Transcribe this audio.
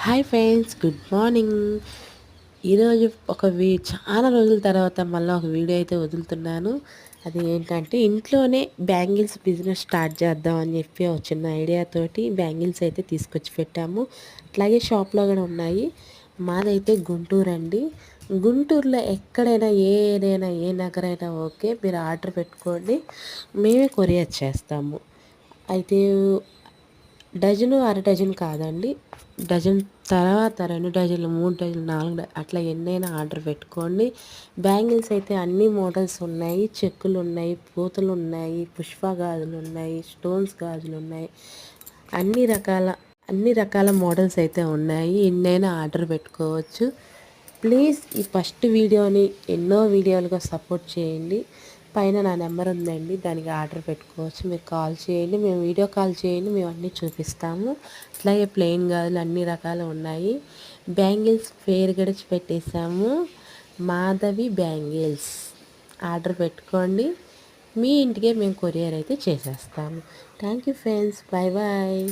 Hi friends, good morning. ఈరోజు చాలా రోజుల తర్వాత మళ్ళీ ఒక వీడియో అయితే వదులుతున్నాను. అది ఏంటంటే ఇంట్లోనే బ్యాంగిల్స్ బిజినెస్ స్టార్ట్ చేద్దాం అని చెప్పి ఒక చిన్న ఐడియాతోటి బ్యాంగిల్స్ అయితే తీసుకొచ్చి పెట్టాము. అట్లాగే షాప్లో కూడా ఉన్నాయి. మాదైతే గుంటూరు అండి. గుంటూరులో ఎక్కడైనా ఏదైనా ఏ నగరైనా ఓకే, మీరు ఆర్డర్ పెట్టుకోండి, మేమే కొరియర్ చేస్తాము. అయితే డజను అర డజన్ కాదండి, డజన్ తర్వాత 2 డజన్లు 3 డజన్లు 4 అట్లా ఎన్నైనా ఆర్డర్ పెట్టుకోండి. బ్యాంగిల్స్ అయితే అన్ని మోడల్స్ ఉన్నాయి. చెక్కులు ఉన్నాయి, పూతలు ఉన్నాయి, పుష్ప గాజులు ఉన్నాయి, స్టోన్స్ గాజులు ఉన్నాయి. అన్ని రకాల మోడల్స్ అయితే ఉన్నాయి. ఎన్నైనా ఆర్డర్ పెట్టుకోవచ్చు. ప్లీజ్ ఈ ఫస్ట్ వీడియోని ఎన్నో వీడియోలుగా సపోర్ట్ చేయండి. పైన నా నెంబర్ ఉందండి, దానికి ఆర్డర్ పెట్టుకోవచ్చు. మీరు కాల్ చేయండి, మేము వీడియో కాల్ చేయండి, మేము అన్నీ చూపిస్తాము. అట్లాగే ప్లెయిన్ గాజులు అన్ని రకాలు ఉన్నాయి. బ్యాంగిల్స్ పేరు గడిచి పెట్టేశాము, మాధవి బ్యాంగిల్స్. ఆర్డర్ పెట్టుకోండి, మీ ఇంటికే మేము కొరియర్ అయితే చేసేస్తాము. Thank you friends, bye bye.